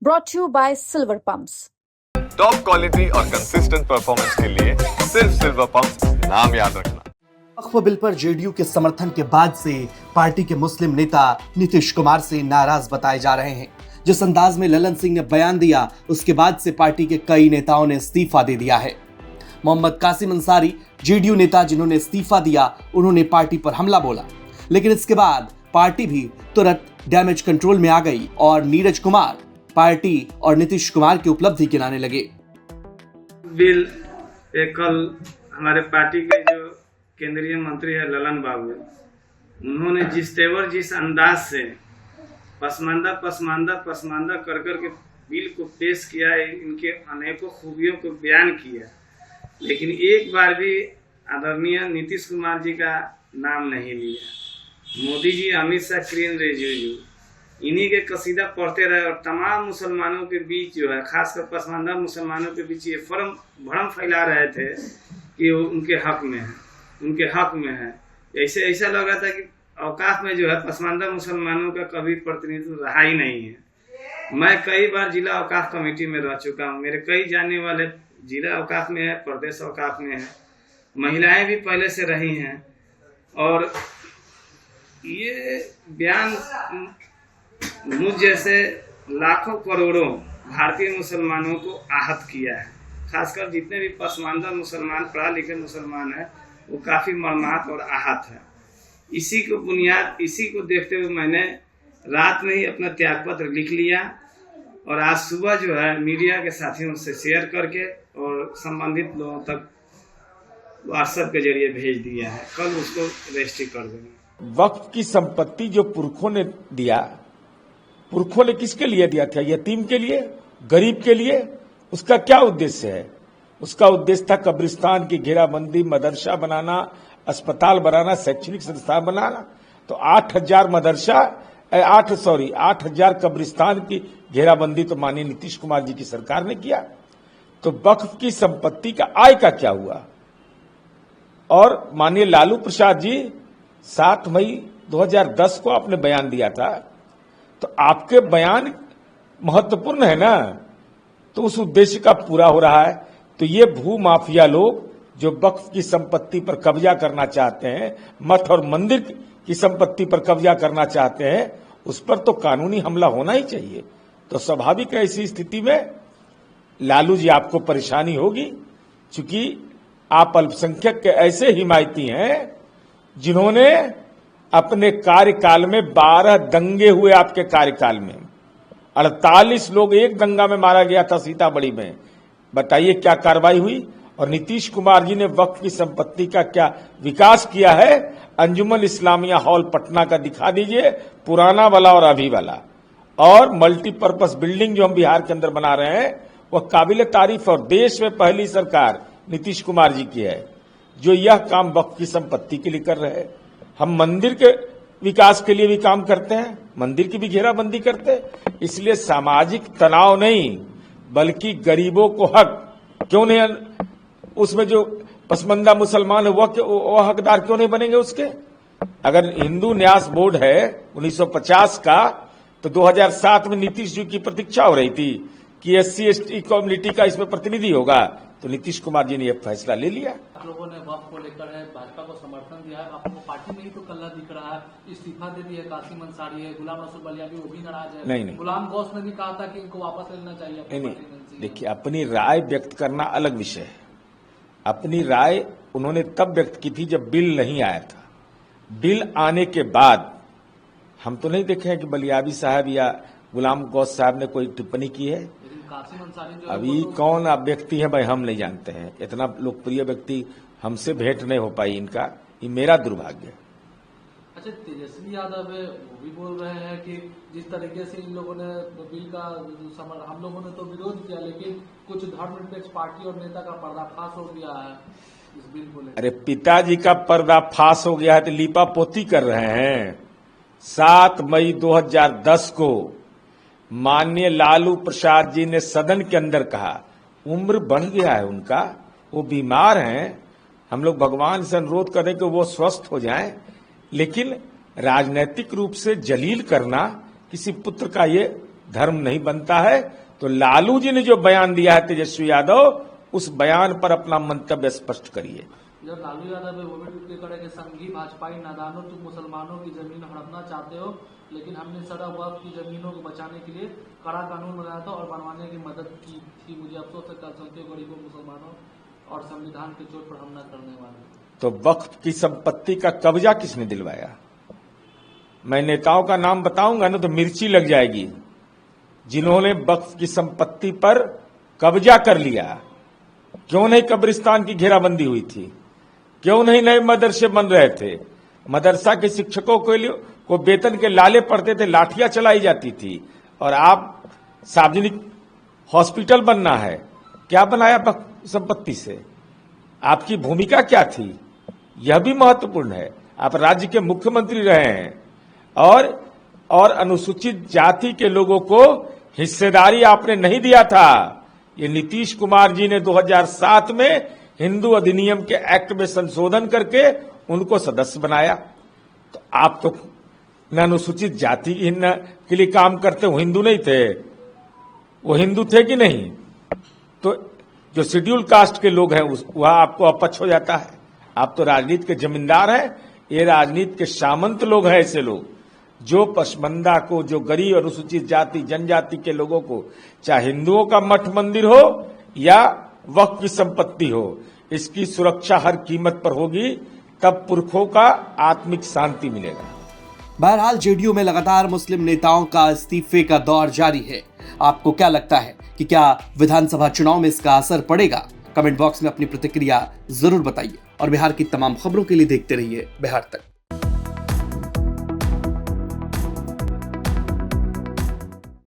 brought to you by Silver Pumps. Top quality और consistent performance के लिए सिर्फ सिल्वर पंप्स, नाम याद रखना। वक्फ बिल पर जेडीयू के समर्थन के बाद से पार्टी के मुस्लिम नेता नीतीश कुमार से नाराज बताए जा रहे हैं। जिस अंदाज में ललन सिंह ने बयान दिया, उसके बाद से पार्टी के कई नेताओं ने इस्तीफा दे दिया है। मोहम्मद कासिम अंसारी जेडीयू नेता जिन्होंने इस्तीफा दिया, उन्होंने पार्टी पर हमला बोला, लेकिन इसके बाद पार्टी भी तुरंत डैमेज कंट्रोल में आ गई और नीरज कुमार पार्टी और नीतीश कुमार की उपलब्धि गिनाने लगे। बिल कल हमारे पार्टी के जो केंद्रीय मंत्री है ललन बाबू, उन्होंने जिस तेवर जिस अंदाज से पसमानदा कर के बिल को पेश किया, इनके अनेकों खूबियों को बयान किया, लेकिन एक बार भी आदरणीय नीतीश कुमार जी का नाम नहीं लिया। मोदी जी, अमित शाह, किरेन रिजिजू इन्हीं के कसीदा पढ़ते रहे और तमाम मुसलमानों के बीच जो है, खासकर पसमानदा मुसलमानों के बीच ये भ्रम फैला रहे थे कि वो उनके हक में है। ऐसा लगा था कि औकाफ में जो है पसमानदा मुसलमानों का कभी प्रतिनिधित्व रहा ही नहीं है। मैं कई बार जिला औकाफ कमेटी में रह चुका हूँ, मेरे कई जानने वाले जिला औकाफ में है, प्रदेश औकाफ में है, महिलाएं भी पहले से रही हैं, और ये बयान मुझ जैसे लाखों करोड़ों भारतीय मुसलमानों को आहत किया है। खासकर जितने भी पसमानदा मुसलमान, पढ़ा लिखे मुसलमान है, वो काफी मर्माहत और आहत है। इसी को देखते हुए मैंने रात में ही अपना त्यागपत्र लिख लिया और आज सुबह जो है मीडिया के साथियों से शेयर करके और संबंधित लोगों तक व्हाट्सएप के जरिए भेज दिया है। कल उसको रजिस्ट्री कर देंगे। वक्फ की संपत्ति जो पुरखों ने दिया, पुरखों ने किसके लिए दिया था? यतीम के लिए, गरीब के लिए। उसका क्या उद्देश्य है? उसका उद्देश्य था कब्रिस्तान की घेराबंदी, मदरसा बनाना, अस्पताल बनाना, शैक्षणिक संस्थान बनाना। तो 8,000 कब्रिस्तान की घेराबंदी तो माननीय नीतीश कुमार जी की सरकार ने किया। तो वक्फ की संपत्ति का आय का क्या हुआ? और माननीय लालू प्रसाद जी 7 मई 2010 को आपने बयान दिया था, तो आपके बयान महत्वपूर्ण है ना, तो उस उद्देश्य का पूरा हो रहा है। तो ये भू माफिया लोग जो वक्फ की संपत्ति पर कब्जा करना चाहते हैं, मठ और मंदिर की संपत्ति पर कब्जा करना चाहते हैं, उस पर तो कानूनी हमला होना ही चाहिए। तो स्वाभाविक है ऐसी स्थिति में लालू जी आपको परेशानी होगी, क्योंकि आप अल्पसंख्यक के ऐसे हिमायती हैं जिन्होंने अपने कार्यकाल में 12 दंगे हुए। आपके कार्यकाल में 48 लोग एक दंगा में मारा गया था सीतामढ़ी में। बताइए क्या कार्रवाई हुई? और नीतीश कुमार जी ने वक्फ की संपत्ति का क्या विकास किया है? अंजुमन इस्लामिया हॉल पटना का दिखा दीजिए, पुराना वाला और अभी वाला, और मल्टीपर्पज बिल्डिंग जो हम बिहार के अंदर बना रहे हैं, वह काबिल तारीफ और देश में पहली सरकार नीतीश कुमार जी की है जो यह काम वक्फ की संपत्ति के लिए कर रहे हैं। हम मंदिर के विकास के लिए भी काम करते हैं, मंदिर की भी घेराबंदी करते हैं। इसलिए सामाजिक तनाव नहीं, बल्कि गरीबों को हक क्यों नहीं, उसमें जो पसमानदा मुसलमान है वह हकदार क्यों नहीं बनेंगे उसके? अगर हिंदू न्यास बोर्ड है 1950 का, तो 2007 में नीतीश जी की प्रतीक्षा हो रही थी कि SC/ST कम्युनिटी का इसमें प्रतिनिधि होगा, तो नीतीश कुमार जी ने यह फैसला ले लिया। आप लोगों ने वक्फ को लेकर है, भाजपा को समर्थन दिया है, आपको पार्टी में ही तो कल्ला दिख रहा है, इस्तीफा दे दिया है। कासिम अंसारी है, गुलाम रसूल बलिया भी, वो भी नाराज है। नहीं, गुलाम गौस ने भी कहा था कि इनको वापस लेना चाहिए। नहीं, देखिए, अपनी राय व्यक्त करना अलग विषय है। अपनी राय उन्होंने तब व्यक्त की थी जब बिल नहीं आया था। बिल आने के बाद हम तो नहीं देखे हैं कि बलियाबी साहब या गुलाम गौस साहब ने कोई टिप्पणी की है। अभी कौन व्यक्ति है भाई, हम नहीं जानते हैं। इतना लोकप्रिय व्यक्ति हमसे भेंट नहीं हो पाई इनका, ये मेरा दुर्भाग्य है। अच्छा, तेजस्वी यादव वो भी बोल रहे हैं कि जिस तरीके से इन लोगों ने बिल का हम लोगों ने तो विरोध किया, लेकिन कुछ धर्मनिरपेक्ष पार्टी और नेता का पर्दाफाश हो गया है इस बिल को लेकर। अरे पिताजी का पर्दाफाश हो गया है तो लीपा पोती कर रहे हैं। 7 मई 2010 को माननीय लालू प्रसाद जी ने सदन के अंदर कहा, उम्र बढ़ गया है उनका, वो बीमार हैं, हम लोग भगवान से अनुरोध करें कि वो स्वस्थ हो जाएं, लेकिन राजनीतिक रूप से जलील करना किसी पुत्र का ये धर्म नहीं बनता है। तो लालू जी ने जो बयान दिया है तेजस्वी यादव, उस बयान पर अपना मंतव्य स्पष्ट करिए। जब लालू यादव है वो भी ट्वीट करे कि संघी भाजपाई नादानों, तुम मुसलमानों की जमीन हड़पना चाहते हो, लेकिन हमने सदा वक्फ की जमीनों को बचाने के लिए कड़ा कानून बनाया था और बनवाने की मदद की थी। मुझे अफसोस है अल्पसंख्यक गरीबों, मुसलमानों और संविधान के चोट पर हमला करने वाले। तो वक्फ की संपत्ति का कब्जा किसने दिलवाया? मैं नेताओं का नाम बताऊंगा ना तो मिर्ची लग जाएगी। जिन्होंने वक्फ की संपत्ति पर कब्जा कर लिया, क्यों नहीं कब्रिस्तान की घेराबंदी हुई थी? क्यों नहीं नए मदरसे बन रहे थे? मदरसा के शिक्षकों को वेतन के लाले पड़ते थे, लाठियां चलाई जाती थी। और आप सार्वजनिक हॉस्पिटल बनना है, क्या बनाया वक्फ संपत्ति से? आपकी भूमिका क्या थी? यह भी महत्वपूर्ण है। आप राज्य के मुख्यमंत्री रहे हैं और अनुसूचित जाति के लोगों को हिस्सेदारी आपने नहीं दिया था। ये नीतीश कुमार जी ने 2007 में हिंदू अधिनियम के एक्ट में संशोधन करके उनको सदस्य बनाया। तो आप तो न अनुसूचित जाति के लिए काम करते, वो हिंदू नहीं थे? वो हिंदू थे कि नहीं? तो जो शेड्यूल कास्ट के लोग हैं वह आपको अपच हो जाता है। आप तो राजनीति के जमींदार हैं, ये राजनीति के सामंत लोग हैं। ऐसे लोग जो पसमंदा को, जो गरीब अनुसूचित जाति जनजाति के लोगों को, चाहे हिंदुओं का मठ मंदिर हो या वक्फ की संपत्ति हो, इसकी सुरक्षा हर कीमत पर होगी, तब पुरखों का आत्मिक शांति मिलेगा। बहरहाल जेडीयू में लगातार मुस्लिम नेताओं का इस्तीफे का दौर जारी है। आपको क्या लगता है कि क्या विधानसभा चुनाव में इसका असर पड़ेगा? कमेंट बॉक्स में अपनी प्रतिक्रिया जरूर बताइए और बिहार की तमाम खबरों के लिए देखते रहिए बिहार तक।